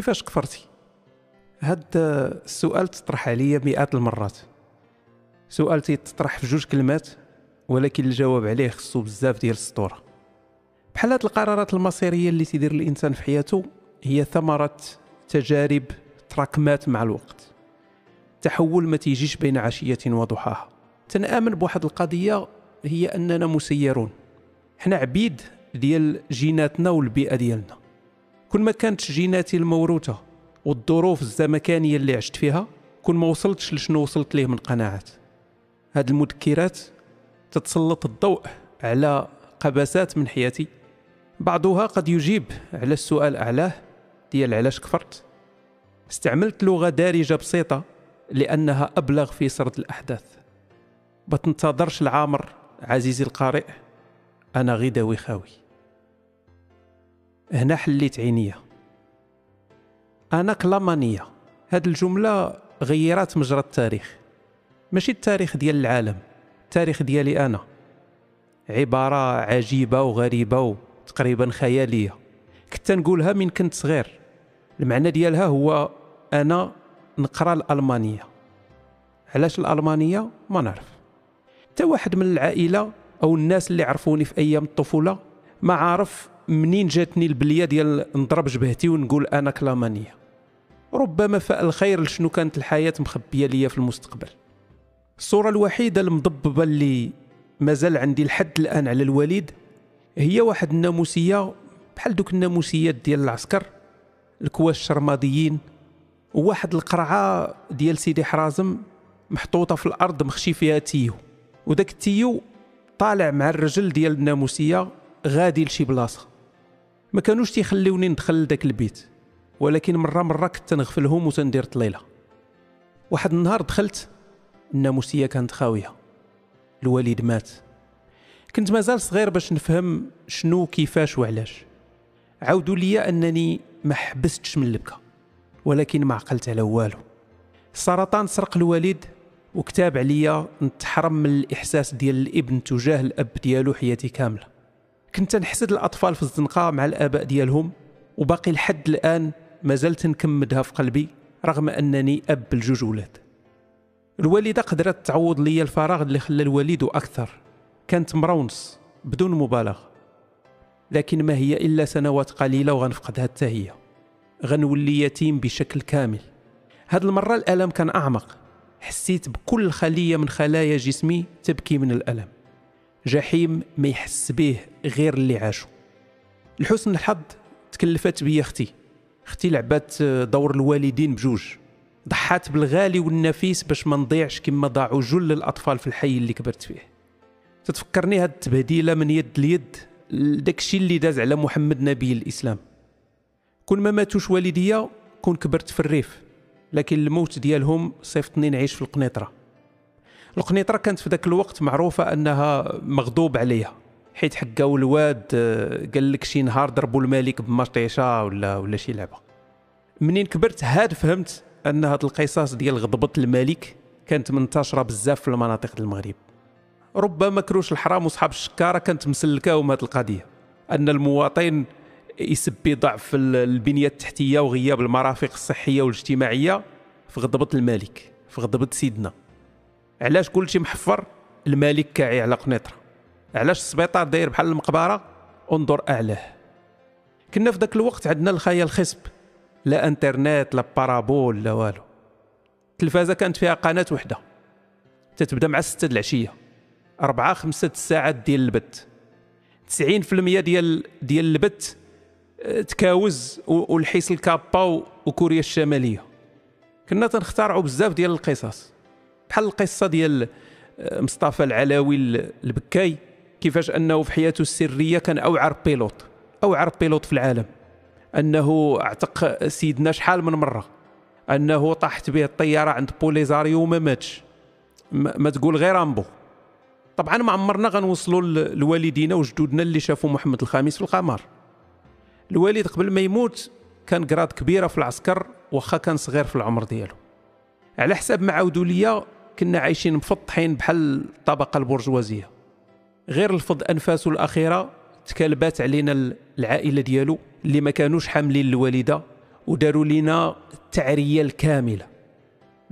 كيفاش كفرتي؟ هاد السؤال تطرح عليا مئات المرات، سؤال تطرح في 2 كلمات ولكن الجواب عليه خصو بزاف ديال السطوره. بحال هاد القرارات المصيريه اللي تيدير الانسان في حياته هي ثمره تجارب تراكمات مع الوقت. تحول ما تيجيش بين عشيه وضحاها. تنآمن بواحد القضيه، هي اننا مسيرون، حنا عبيد ديال جيناتنا والبيئه ديالنا. كون ما كانتش جيناتي الموروثه والظروف الزمكانيه اللي عشت فيها، كون ما وصلتش لشنو وصلت ليه من قناعات. هاد المذكرات تتسلط الضوء على قبسات من حياتي، بعضها قد يجيب على السؤال أعلاه ديال علاش كفرت. استعملت لغة دارجة بسيطة لأنها أبلغ في سرد الأحداث. ما تنتظرش العامر عزيزي القارئ، أنا غداوي خاوي. هنا حليت عينيا. أنا كلامانية. هاد الجملة غيرت مجرى التاريخ، ماشي التاريخ ديال العالم، التاريخ ديالي أنا. عبارة عجيبة وغريبة وتقريبا خيالية، كنت نقولها من كنت صغير. المعنى ديالها هو أنا نقرأ الألمانية. علاش الألمانية؟ ما نعرف. حتى واحد من العائلة أو الناس اللي عرفوني في أيام الطفولة ما عارف منين جاتني البلية ديال نضرب جبهتي ونقول أنا كلامانية. ربما فاء الخير لشنو كانت الحياة مخبية ليا في المستقبل. الصورة الوحيدة المضببة اللي مازال عندي لحد الآن على الوالد هي واحد الناموسية بحال دوك الناموسيات ديال العسكر، الكواش الشرماديين، وواحد القرعة ديال سيدي حرازم محطوطة في الأرض مخشي فيها تيو، وداك التيو طالع مع الرجل ديال الناموسية غادي لشي بلاصة. ما كانوش تيخليوني ندخل لداك البيت، ولكن مرة كنت نغفلهم وتندير طليلة. واحد النهار دخلت، الناموسية كانت خاوية، الوالد مات. كنت مازال صغير باش نفهم شنو كيفاش وعلاش. عاودوا لي أنني ما حبستش من البكا، ولكن ما عقلت على والو. السرطان سرق الوالد وكتاب عليا نتحرم من الإحساس ديال الابن تجاه الأب ديالو حياتي كاملة. كنت نحسد الأطفال في الزنقة مع الآباء ديالهم، وباقي لحد الآن ما زلت نكمدها في قلبي رغم أنني أب ل2 ولاد. الوالدة قدرت تعوض لي الفراغ اللي خلى الوالد أكثر. كانت مرونس بدون مبالغة، لكن ما هي إلا سنوات قليلة وغنفقدها حتى هي. غنولي يتيم بشكل كامل. هاد المرة الألم كان أعمق. حسيت بكل خلية من خلايا جسمي تبكي من الألم. جحيم ما يحس به غير اللي عاشوا. لحسن الحظ تكلفت بي اختي لعبات دور الوالدين بجوج، ضحات بالغالي والنفيس باش ما نضيعش كما ضاعوا جل الأطفال في الحي اللي كبرت فيه. تتفكرني هاد التبهديلة من يد ليد داكشي اللي داز على محمد نبي الإسلام. كون ما ماتوش والديا كون كبرت في الريف، لكن الموت ديالهم صيفطني نعيش في القنيطرة. القنيطرة كانت في ذاك الوقت معروفة أنها مغضوب عليها، حيت حكاو الواد قال لك شي نهار ضربوا الملك بمطيشة ولا شي لعبة. منين كبرت هاد فهمت أن هاد القصص ديال غضبة الملك كانت منتشرة بزاف في المناطق المغرب. ربما كروش الحرام وصحاب الشكارة كانت مسلكاهم هاد القضية، أن المواطن يسبي ضعف البنية التحتية وغياب المرافق الصحية والاجتماعية في غضبة الملك، في غضبة سيدنا. علاش كلشي محفر؟ الملك كاعي على قنيطرة. علاش السبيطار داير بحال المقبرة؟ انظر أعلاه. كنا في ذاك الوقت عندنا الخيال خصب، لا انترنت لا بارابول لا والو. التلفازة كانت فيها قناة وحدة تتبدا مع 6 د العشية، 4-5 ساعات ديال البث. 90% ديال البث تكاوز والحيس الكابا وكوريا الشمالية. كنا تنخترعوا بزاف ديال القصص، بحال القصة ديال مصطفى العلوي البكاي، كيفاش أنه في حياته السرية كان أوعر بيلوت في العالم، أنه اعتق سيدنا شحال من مرة، أنه طاحت به الطيارة عند بوليزاريو وما ماتش، ما تقول غير أمبو. طبعا ما عمرنا غنوصلوا لوالدينا وجدودنا اللي شافوا محمد الخامس في القمر. الوالد قبل ما يموت كان قراد كبيرة في العسكر وخا كان صغير في العمر ديالو. على حساب ما عاودوا ليا كنا عايشين مفطحين بحال الطبقة البرجوازية. غير الفض أنفاسه الأخيرة تكالبات علينا العائلة ديالو اللي ما كانوش حاملين الوالدة وداروا لينا التعريه الكامله.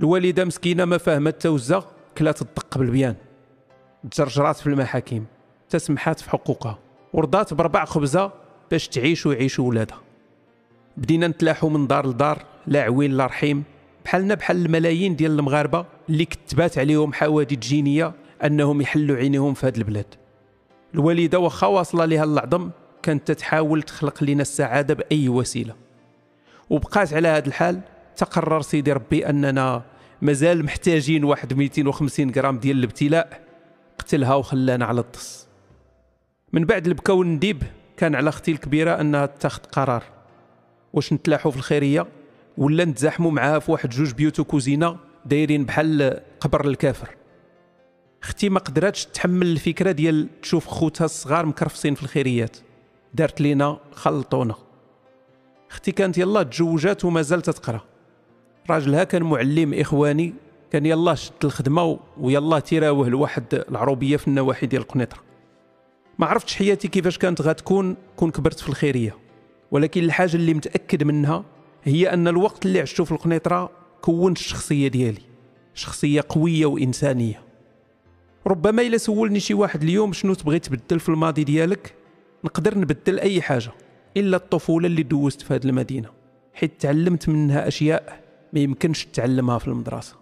الوالده مسكينه ما فاهمت توزه، كلات الدق بالبيان، تجرجرات في المحاكم، تسمحات في حقوقها، ورضات بربع خبزه باش تعيش ويعيشوا ولادها. بدينا نتلاحوا من دار لدار، لا عويل لا رحيم، بحالنا بحال الملايين ديال المغاربه اللي كتبات عليهم حوادث جينيه انهم يحلوا عينيهم في هذه البلاد. الوالده واخا واصله لها العظم كانت تحاول تخلق لنا السعاده باي وسيله، وبقات على هذا الحال. تقرر سيدي ربي اننا مازال محتاجين واحد 250 غرام ديال الابتلاء، قتلها وخلانا على الدص. من بعد البكا والنديب كان على اختي الكبيره انها تاخذ قرار، واش نتلاحوا في الخيريه ولا نتزاحموا معاها في واحد جوج بيوت وكوزينه دايرين بحال قبر الكافر. اختي ما قدراتش تحمل الفكره ديال تشوف خوتها الصغار مكرفصين في الخيريات، دارت لينا خلطونا. اختي كانت يلا تزوجات ومازال تتقرا، راجلها كان معلم اخواني، كان يلا شد الخدمه ويلا تيراوه لواحد العروبيه في النواحي ديال القنيطره. ما عرفتش حياتي كيفاش كانت غتكون كون كبرت في الخيريه، ولكن الحاجه اللي متاكد منها هي ان الوقت اللي عشته في القنيطره كونت الشخصيه ديالي، شخصيه قويه وانسانيه. ربما الا سولني شي واحد اليوم شنو تبغي تبدل في الماضي ديالك، نقدر نبدل اي حاجه الا الطفوله اللي دوزت في هذه المدينه، حيت تعلمت منها اشياء ما يمكنش تتعلمها في المدرسه.